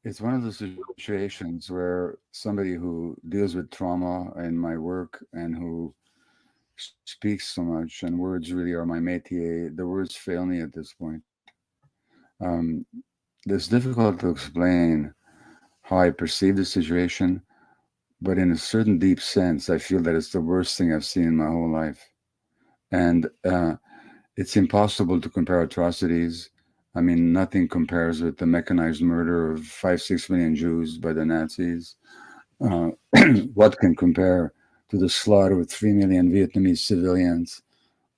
It's one of those situations where somebody who deals with trauma in my work and who speaks so much, and words really are my métier, the words fail me at this point. Um, it's difficult to explain how I perceive the situation, but in a certain deep sense, I feel that it's the worst thing I've seen in my whole life. And it's impossible to compare atrocities. I mean, nothing compares with the mechanized murder of 5, 6 million Jews by the Nazis. Uh, what can compare to the slaughter of 3 million Vietnamese civilians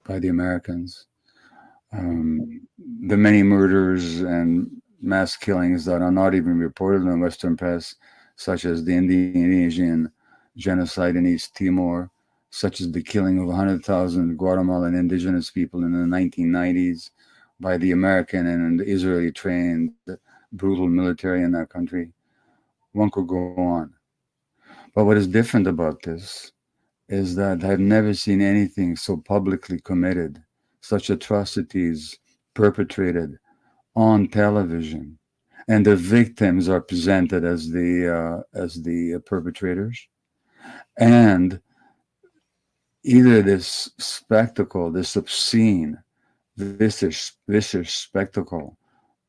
by the Americans? The many murders and mass killings that are not even reported in the Western press, such as the Indonesian genocide in East Timor, such as the killing of 100,000 Guatemalan indigenous people in the 1990s by the American and the Israeli trained brutal military in that country. One could go on. But what is different about this is that I've never seen anything so publicly committed, such atrocities perpetrated on television, and the victims are presented as the perpetrators, and either this spectacle, this obscene, vicious spectacle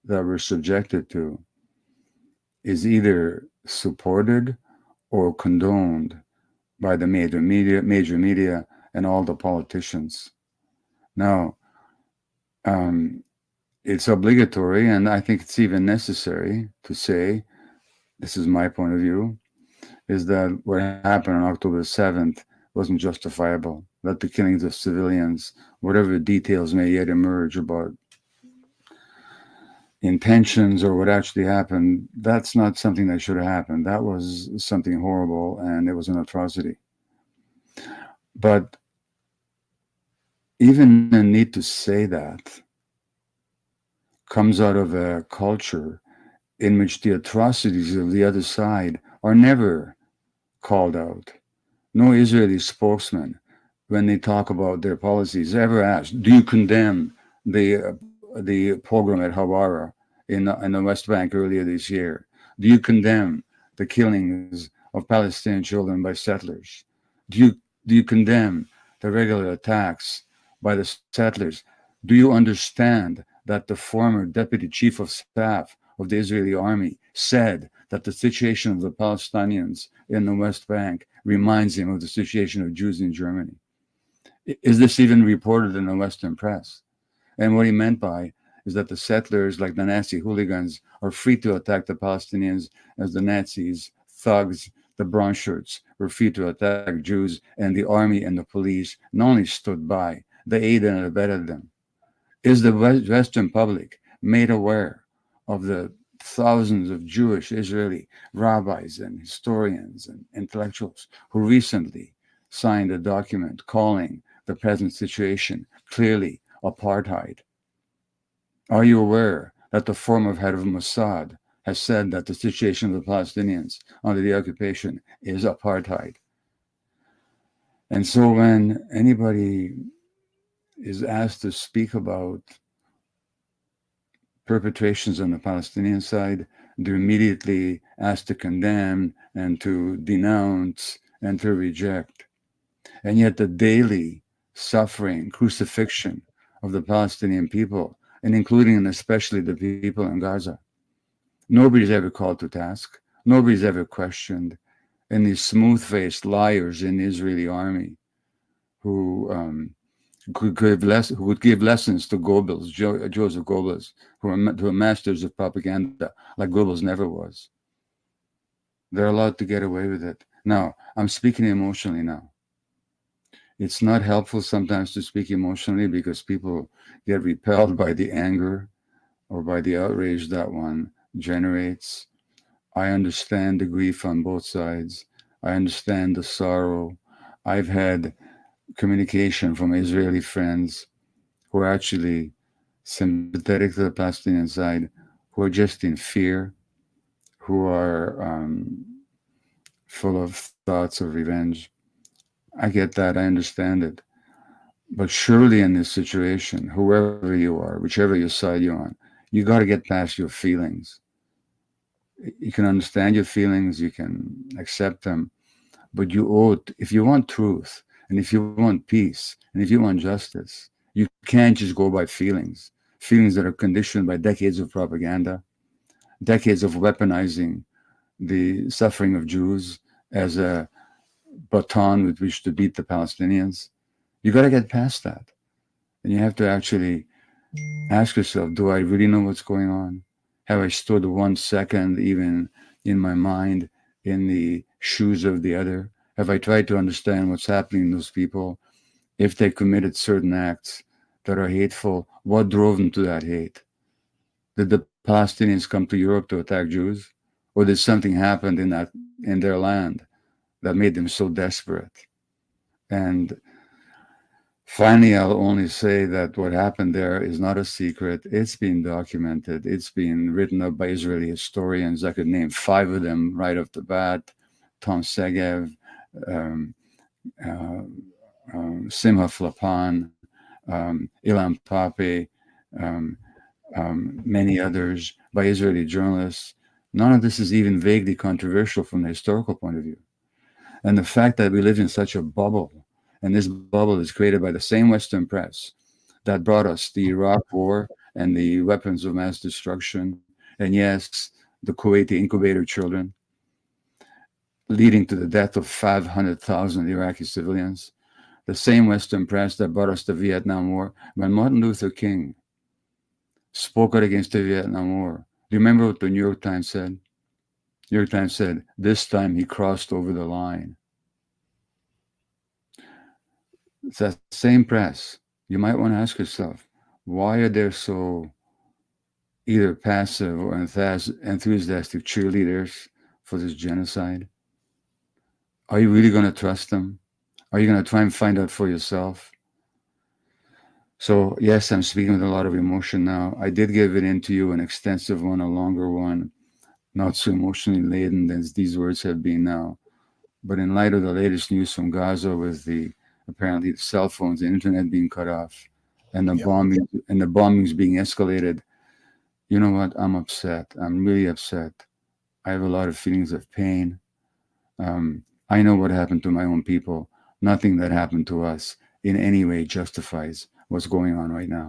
that we're subjected to, is either supported or condoned by the major media, and all the politicians. Now, um, it's obligatory, and I think it's even necessary to say, this is my point of view, is that what happened on October 7th wasn't justifiable, that the killings of civilians, whatever details may yet emerge about intentions or what actually happened, that's not something that should have happened. That was something horrible, and it was an atrocity. But even the need to say that comes out of a culture in which the atrocities of the other side are never called out. No Israeli spokesman, when they talk about their policies, ever asked, "Do you condemn the pogrom at Hawara in the West Bank earlier this year? Do you condemn the killings of Palestinian children by settlers? Do you do you condemn the regular attacks by the settlers? Do you understand that the former deputy chief of staff of the Israeli army said that the situation of the Palestinians in the West Bank reminds him of the situation of Jews in Germany? Is this even reported in the Western press? And what he meant by is that the settlers, like the Nazi hooligans, are free to attack the Palestinians as the Nazis, thugs, the brown shirts were free to attack Jews, and the army and the police not only stood by, they aided and abetted them. Is the Western public made aware of the thousands of Jewish Israeli rabbis and historians and intellectuals who recently signed a document calling the present situation clearly apartheid? Are you aware that the former head of Mossad has said that the situation of the Palestinians under the occupation is apartheid? And so when anybody is asked to speak about perpetrations on the Palestinian side, they're immediately asked to condemn and to denounce and to reject. And yet, the daily suffering, crucifixion of the Palestinian people, and including and especially the people in Gaza, nobody's ever called to task. Nobody's ever questioned. And these smooth faced liars in the Israeli army who who would give lessons to Goebbels, Joseph Goebbels, who are masters of propaganda, like Goebbels never was. They're allowed to get away with it. Now, I'm speaking emotionally now. It's not helpful sometimes to speak emotionally because people get repelled by the anger or by the outrage that one generates. I understand the grief on both sides. I understand the sorrow. I've had communication from Israeli friends who are actually sympathetic to the Palestinian side, who are just in fear, who are full of thoughts of revenge. I get that. I understand it. But surely in this situation, whoever you are, whichever your side you're on, you got to get past your feelings. You can understand your feelings, you can accept them, but you owe, if you want truth, and if you want peace, and if you want justice, you can't just go by feelings that are conditioned by decades of propaganda, decades of weaponizing the suffering of Jews as a baton with which to beat the Palestinians. You got to get past that. And you have to actually ask yourself, do I really know what's going on? Have I stood 1 second even in my mind in the shoes of the other? Have I tried to understand what's happening to those people? If they committed certain acts that are hateful, what drove them to that hate? Did the Palestinians come to Europe to attack Jews? Or did something happen in their land that made them so desperate? And finally, I'll only say that what happened there is not a secret. It's been documented. It's been written up by Israeli historians. I could name 5 of them right off the bat: Tom Segev, um, uh, Simha Flapan, Ilan Pape, um, many others by Israeli journalists. None of this is even vaguely controversial from the historical point of view. And the fact that we live in such a bubble, and this bubble is created by the same Western press that brought us the Iraq War and the weapons of mass destruction, and yes, the Kuwaiti incubator children, leading to the death of 500,000 Iraqi civilians. The same Western press that brought us the Vietnam War. When Martin Luther King spoke out against the Vietnam War, do you remember what the New York Times said? New York Times said, this time he crossed over the line. It's that same press. You might want to ask yourself, why are there so either passive or enthusiastic cheerleaders for this genocide? Are you really going to trust them? Are you going to try and find out for yourself? So, yes, I'm speaking with a lot of emotion now. I did give it into you an extensive one, a longer one, not so emotionally laden as these words have been now. But in light of the latest news from Gaza, with the apparently the cell phones, the internet being cut off, and Yep. the bombings being escalated, you know what? I'm upset. I'm really upset. I have a lot of feelings of pain. I know what happened to my own people. Nothing that happened to us in any way justifies what's going on right now.